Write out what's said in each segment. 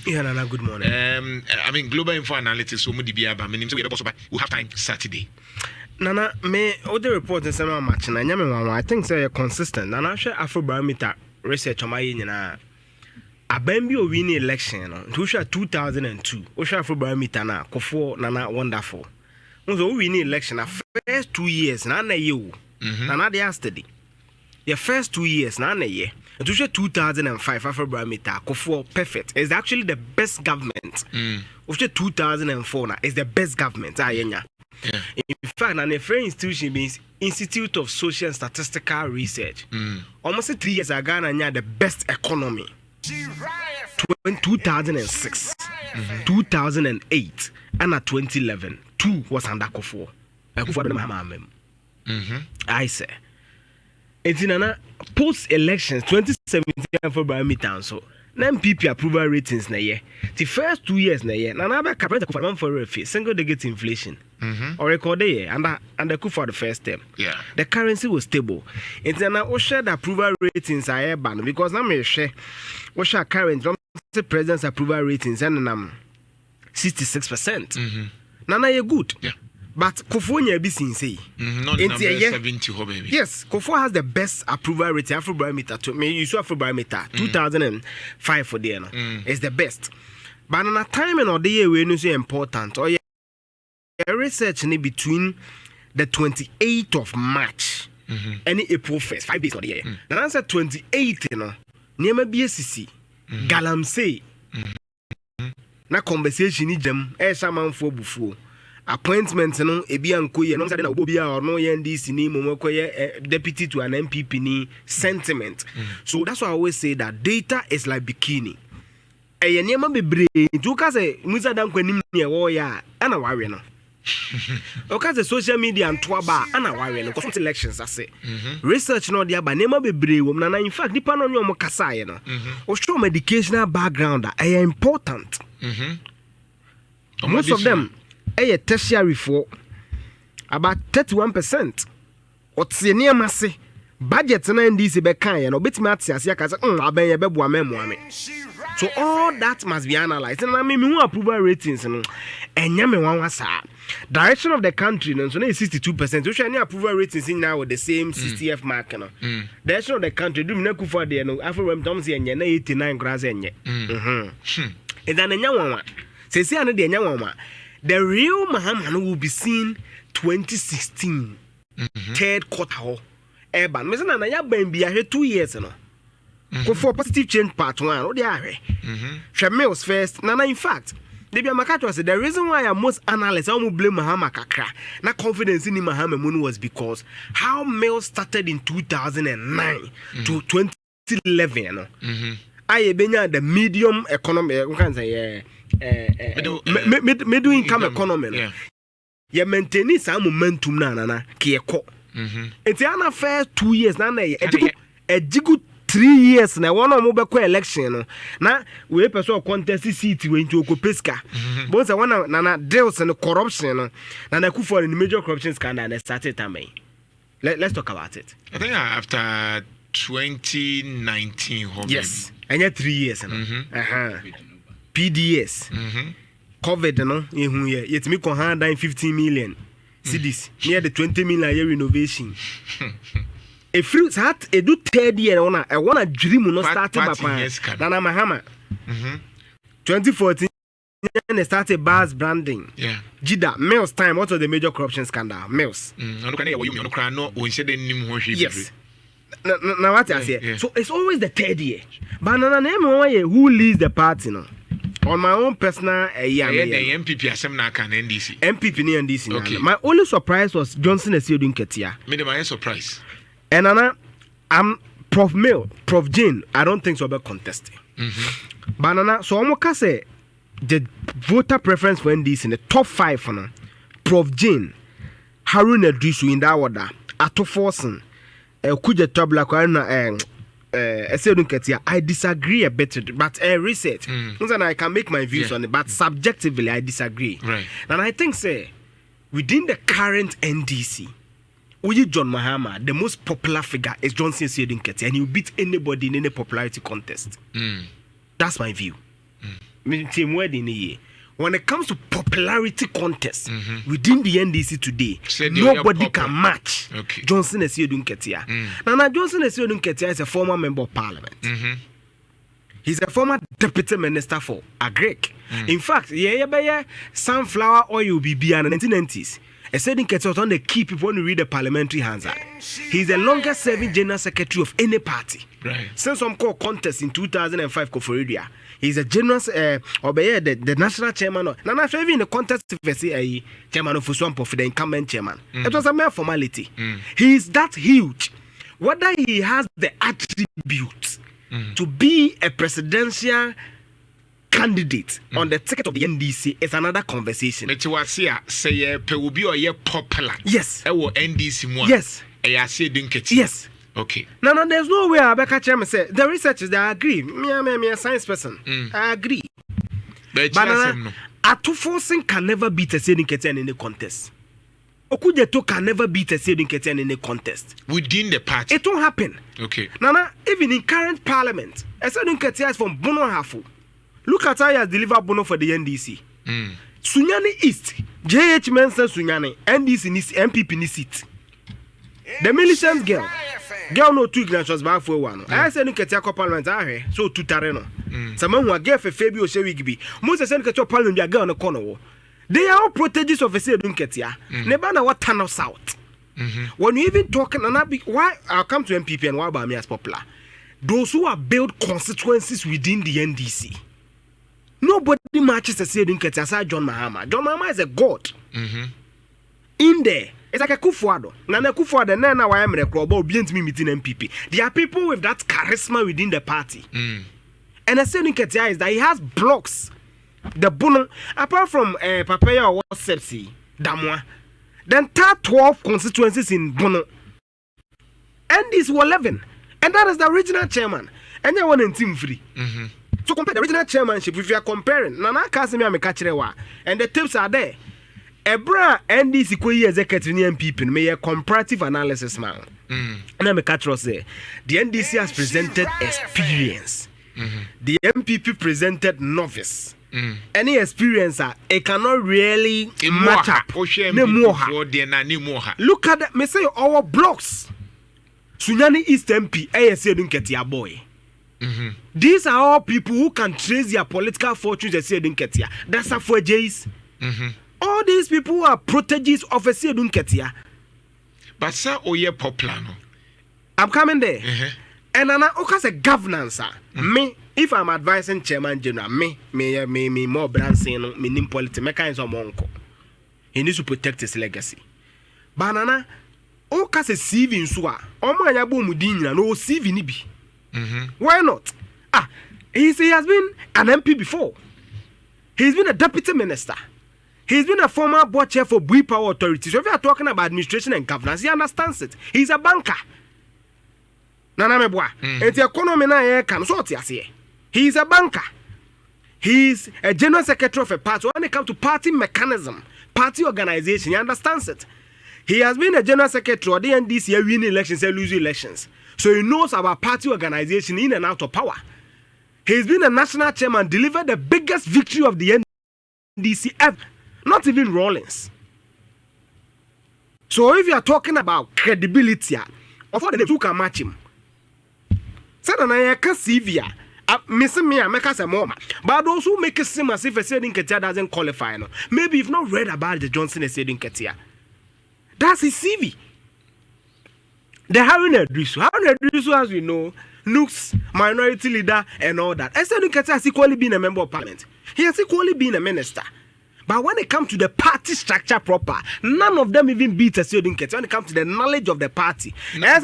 Yeah, Nana, good morning. I mean, global info analytics, so we have time Saturday. Nana, me all the reports in some match, and I think they're consistent. Nana, I share Afrobarometer research on my a Bambi winning election, who share 2002, who share Afrobarometer na Kofo Nana wonderful. So winning election, the first 2 years, Nana you, Nana the yesterday. The first 2 years, Nana ye. And to share 2005 Afrobarometer, Kofo perfect. It's actually the best government. Of 2004 now is the best government. In fact, an French institution means Institute of Social and Statistical Research. Almost 3 years ago, Ghana the best economy. 2006, 2008, and 2011, 2 was under Kofo. I say. It's in post elections 2017 for Bawumia so. Na MPP approval ratings na ye. The first 2 years na ye. Na na be cabinet for a single digit inflation. Or record ye and the coup for the first term. Yeah. The currency was stable. It's na o share the approval ratings are ban because na me share o share current president's approval ratings and 66%. Na ye good. Yeah. But Kofo nya bi sinse. Not number 70 baby. Yes, Kofo has the best approval rating Afrobarometer to me. You saw Afrobarometer 2005 for there. It's the best. But on a timing of the year we know so important. Or research in between the 28th of March and April 1st, 5 days of the year. The answer 28th, you know, near my BSC, Galamsey. Na conversation ni jam, shaman for before. Appointments no ebi anko ye no say na obi a no ye NDC ni momoko ye deputy to an MPP ni sentiment. So that's why I always say that data is like bikini. Eye niam bebre to ka say musa dan kwanim ne wo ya ana wawe no. O ka say social media anto aba ana wawe no cause elections ase. Research no dey aba niam bebre wo na in fact nipa no nyom kasa ye no. O show educational background are important. Most of them a tertiary for about 31%. What's the near massy budget and NDC be kind or bit matias yakas aben bebwa memoame. So all that must be analyzed. And I mean who approval ratings and yame one was direction of the country no so 62%. So any approval ratings in now with the same 60th mark no. Direction of the country do me for there no Afro Tomsi and 89 grass and ye. And then one say see an de the real Mahama will be seen 2016 third quarter. Eban, me say na ya ban bia 2 years no. Go for positive change part 1. O dey are. Mills first. Na in fact, they be Makato say the reason why most analysts almost blame Mahama kakra. Na confidence in Mahama Munu was because how Mills started in 2009 to 2011 you know. I benya the medium economy, we can say middle income economy no. You maintain some momentum na kieko. It's an affair 2 years na a jigu 3 years na one of mobile election no. Na we person contest seat we into Okopeska. But one na deals and corruption no. Na ku for the major corruption scandal that started time. Let's talk about it. I think after 2019 yes. And 3 years no. PDS. COVID no ehun ye yet me kon 115 million cedis near the 20 million year renovation. A fruit hat a do third year I wanna dream no start papa na Mahama 2014 they started bars branding. Yeah. Jida Mills time what was the major corruption scandal Mills. Yes. Now what I say. So it's always the third year. But na name who leads the party no. On my own personal the MPP asem na kan NDC. MPP ni NDC. Okay. My only surprise was Johnson Asiedu Nketiah. Me the my surprise. And I'm Prof Jane. I don't think so about contesting. But so I'm gonna say the voter preference for NDC in the top 5 for now. Prof Jane, Haruna Drisu in that order. Ato Forsen, Kuja Tabla Kwana Asiedu Nketiah. I disagree a bit, but research. And I can make my views on it, but subjectively I disagree. Right. And I think say within the current NDC, John Mahama, the most popular figure is Johnson Asiedu Nketiah, and he'll beat anybody in any popularity contest. That's my view. team wedding here. When it comes to popularity contest within the NDC today, nobody can match Johnson Asiedu Nketiah. Now Johnson Asiedu Nketiah is a former member of parliament. He's a former deputy minister for Agric. In fact, sunflower oil BB in the 1990s. Asiedu Nketiah was one of the key people when you read the parliamentary Hazard. He's the longest serving general secretary of any party. Right. Since some call contest in 2005 Koforidua. He's a general the national chairman. Now, even in the contest, chairman of Swamp for the incumbent chairman. It was a mere formality. He is that huge. Whether he has the attributes to be a presidential candidate on the ticket of the NDC is another conversation. Say popular. Yes. NDC. Yes. Yes. Okay. No, there's no way I catch him and say the researchers they agree. Me a science person. I agree. But Atufosing can never beat Asiedu Nketiah in any contest. Okujeto can never beat Asiedu Nketiah in any contest. Within the party. It won't happen. Okay. Nana, even in current parliament, Asiedu Nketiah is from Bono Hafu. Look at how he has delivered Bono for the NDC. Sunyani East, JH Mensa Sunyani, NDC MPP ni seat. The militant girl no two ignatius back for one. I said Nketiah parliament so two tareno. Someone who gave a Fabio Shewigibi. Most said Nketiah parliament be a girl on the corner. They are all proteges of Asiedu Nketiah. Never know what turn us out. When you even talking and why I'll come to MPP and why Bawumia is popular. Those who have built constituencies within the NDC. Nobody matches Asiedu Nketiah aside John Mahama. John Mahama is a god. In there. It's like a Kufuado. Nana Kufuado, Nana Wayamre Krobo, Bientmi meeting MPP. There are people with that charisma within the party. And Asiedu Nketiah is that he has blocks. The Bono, apart from Papaya or Sepsi, Damwa, then 12 constituencies in Bono. And these were 11. And that is the original chairman. And they one in team free. So compare the original chairmanship if you are comparing. Nana Kasimia Mekachirewa. And the tips are there. Ebra NDC Koyi executive MPP may a comparative analysis man. And I'm a catcher say the NDC has presented experience. The MPP presented novice. Any experience it cannot really match up. Look at that. Me say our blocks. Sunyani East MP Asiedu Nketiah boy. These are all people who can trace their political fortunes Asiedu Nketiah. That's a for Jays. All these people are proteges of Asiedu Nketiah. But sir, oye popular no. I'm coming there. And then I governance. Me, if I'm advising Chairman General, me more branching, me nim politics, me kind of monko. He needs to protect his legacy. Banana, okase CV in swa. Omo yabo mudini na no CV ni bi. Why not? He has been an MP before. He's been a deputy minister. He's been a former board chair for Bui Power Authority. So if you are talking about administration and governance, he understands it. He's a banker. Nana meboa. It's economy na ye can so tiase. He's a banker. He's a general secretary of a party. When it comes to party mechanism, party organization, he understands it. He has been a general secretary of the NDC, win elections, lose elections. So he knows about party organization in and out of power. He's been a national chairman, delivered the biggest victory of the NDC ever. Not even Rawlings. So if you are talking about credibility, of all the two can match him. Suddenly I can see via missing me, I make us a moment. But those who make it seem as if Asiedu Nketiah doesn't qualify, no. Maybe you've not read about the Johnson Asiedu Nketiah. That's his CV. The Harun Edrisu, as we know, Nooks, minority leader, and all that. Asiedu Nketiah has equally been a member of parliament. He has equally been a minister. But when it comes to the party structure proper, none of them even beat Asiedu Nketiah. When it comes to the knowledge of the party, but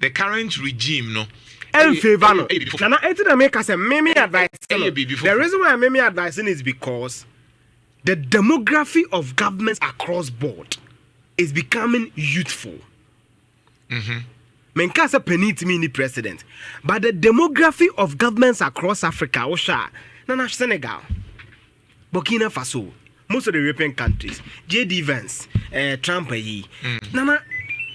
the current regime, no. In favor, no. Now, I make us a meme advice. The reason why I'm meme advising is because the demography of governments across board is becoming youthful. Menkasa penit me ni president, but the demography of governments across Africa, Osha, Nana Senegal, Burkina Faso, most of the European countries, JD Vance, Trump, Nana,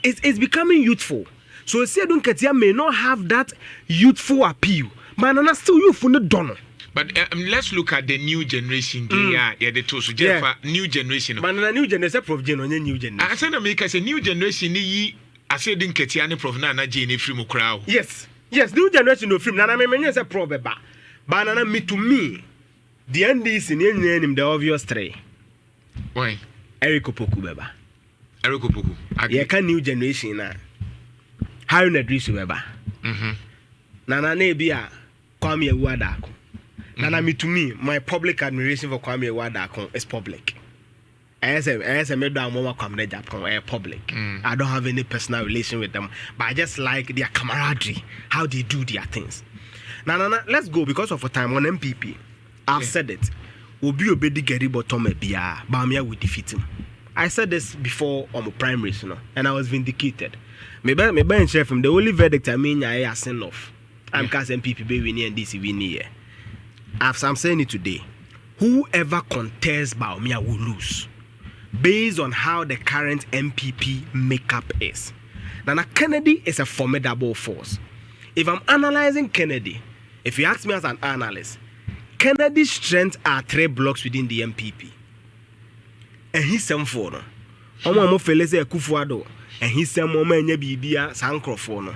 it's becoming youthful. So Asiedu Nketiah may not have that youthful appeal, but Nana still youthful no dono. But let's look at the new generation. Yeah, the two. So new generation. But Nana new generation, Prof. Jane, on new generation. I said America say new generation. Asiedu Nketiah and Prof. Nana Jane from crowd. Yes, new generation of film. Nana me say Prof. But Nana me to me, the NDC name the obvious three. Why? Eric Opoku beba. Eric Opoku. Yeah, can new generation na. Harry Nadrisu beba. Nana nebia Kwame Wadako. Nana me to me, my public admiration for Kwame Wadako is public. As a medal mama Kwame Wadako public. I don't have any personal relation with them, but I just like their camaraderie, how they do their things. Nana, let's go because of a time on MPP. I've said it. Obi obedi geri bottom bia, Bawumia will defeat him. I said this before on my primaries, and I was vindicated. Maybe chef from the only verdict I mean I send off. I'm casting MPP be winning NDC winning here. As I'm saying it today, whoever contests Bawumia will lose, based on how the current MPP makeup is. Now Kennedy is a formidable force. If I'm analyzing Kennedy, if you ask me as an analyst, Kennedy's strengths are 3 blocks within the MPP. And he's some for no. Omo feleze Kufuado. And he's some moment bibia sankrofo.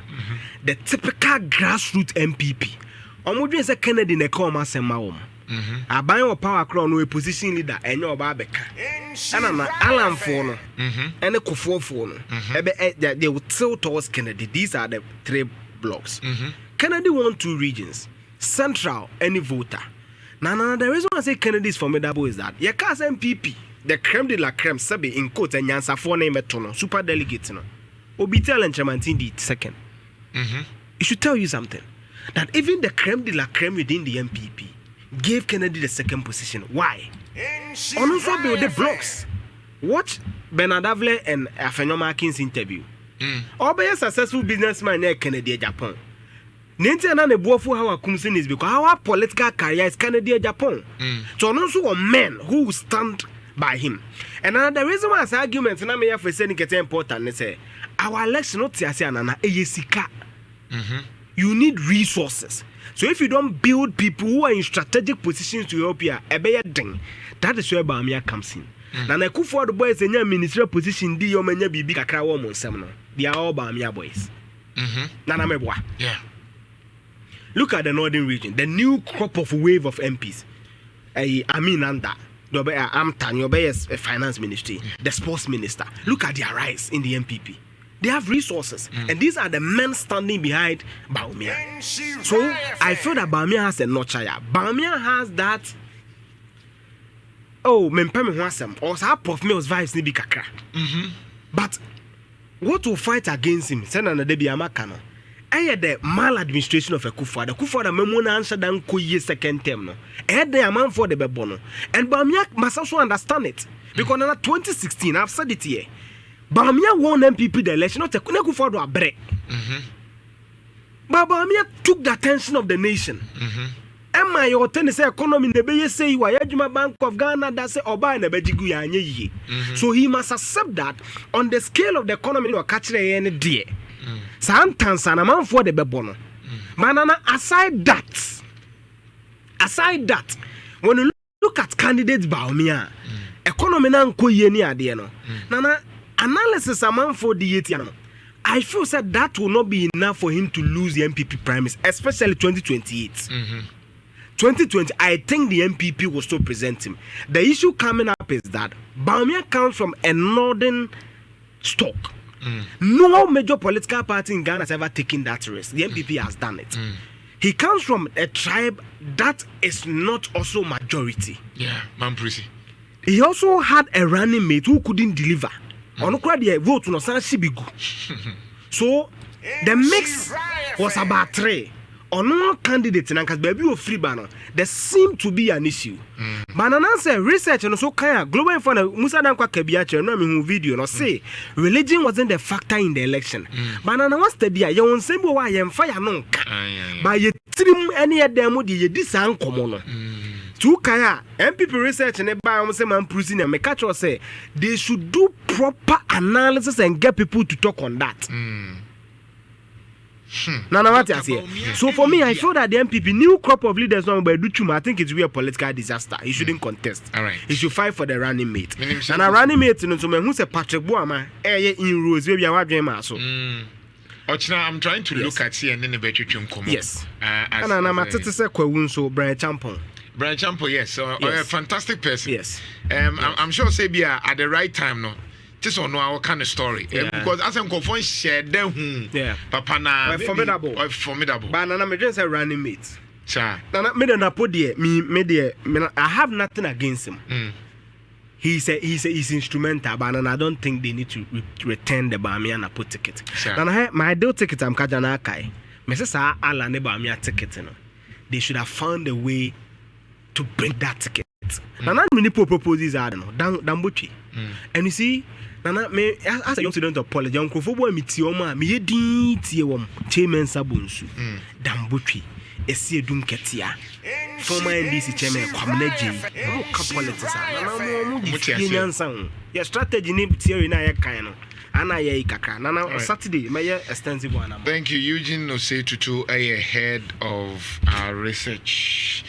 The typical grassroots MPP. Omo dwen say Kennedy ne come asema wom. Aban wo power crown no position leader enye oba beka. Ana Alan for no. And Kufuofo no. They will tilt towards Kennedy. These are the 3 blocks. Kennedy won 2 regions. Central any voter. Now, the reason I say Kennedy is formidable is that your cast MPP, the creme de la creme, sabi in quote and Yansa for name etono, super delegate no. Obitel and Chamantindi second. It should tell you something. That even the creme de la creme within the MPP gave Kennedy the second position. Why? On also build the blocks. Watch Bernard Avle and Afenyo Markins interview. Or be a successful businessman near Kennedy, Japan. Ninti na ne buofu how akumsin is because our political career is Canada, Japan. So also men who stand by him. And another reason why this argument na me for saying it's important is say our election not tiase anana eyesika. You need resources. So if you don't build people who are in strategic positions to help you, that is where Bawumia comes in. Now na Kufuor the boys in ministerial position di yo menya bibi kakra wo monsem no. They are all Bawumia boys. Nana meboa. Yeah. Look at the northern region, the new crop of wave of MPs. Aminanda, Amtan, a finance ministry, the sports minister. Look at their rise in the MPP. They have resources, and these are the men standing behind Bawumia. So I feel that Bawumia has a notcher. Bawumia has that. Oh, Mempeme Wasem, or sa Prof. Mills vibes nibi kakra. But what will fight against him? Send an Debi Amakano. The maladministration of a Kufuor. The Kufuor memona answer than Koye second term. No, the amount for the Bebono. And Bawumia must also understand it. Because in 2016, I've said it here. Bawumia won MPP the election, not a Kufuor to a break. But Bawumia took the attention of the nation. Am I your tennis economy in the Bay say you are Bank of Ghana that say Oba and the Bejigu. So he must accept that on the scale of the economy, you are catching any day. Sometimes an amount for the bebono. Manana, aside that, when you look at candidates Bawumia, economy na nko yeni ade no. Nana analysis amount for the yeti. I feel said that will not be enough for him to lose the MPP primaries, especially 2028. 2020, I think the MPP will still present him. The issue coming up is that Bawumia comes from a northern stock. No major political party in Ghana has ever taken that risk. The MPP has done it. He comes from a tribe that is not also majority. Yeah, Mamprisi. He also had a running mate who couldn't deliver. On the vote no Shibigu. So the mix was about 3. On all candidates and baby of free banner, there seemed to be an issue. But an answer research and also kaya global info Musa Dankwa Kebiache no video no say religion wasn't the factor in the election. But an was the dia you sembo wa yem fire no. But ye trim any of them would ye disan common. To kaya MPP research and by man Prusin and Mekacho say they should do proper analysis and get people to talk on that. Nana Matias here. So for me, I feel that the MPP new crop of leaders now by Duchuma, I think it will be a political disaster. He shouldn't contest. All right. He should fight for the running mate. And a running mate, you know, so who's a Patrick Boama, in Rose, maybe I dream also. I'm trying to look at here and then the better come. Yes. And I'm at say Kwunso Brian Champon. Brian Champon, yes. So a fantastic person. Yes. I'm sure Sabia at the right time no. Just on our kind of story. Because as I'm confident share them Papa na formidable. But Nana me just a running mate. Sir. Nana me na put there I have nothing against him. He's instrumental, but I don't think they need to return the Bawumia na put ticket. Nana my ideal ticket I'm kajana kai. Me say sa ala ne Bawumia ticket no. They should have found a way to bring that ticket. Nana many proposes are no dambuchi. And you see Nana me as a young student of college, young Kofobo Mitioma, me din tiewom, chairman Sabunsu, Dambuchi, Asiedu Nketiah, former NDC chairman, Kwamneji, no politics, Nana, your strategy need theory na yakano. Ana ye kaka. Nana Saturday, my extensive one. Thank you, Eugene Osetutu, head of our research.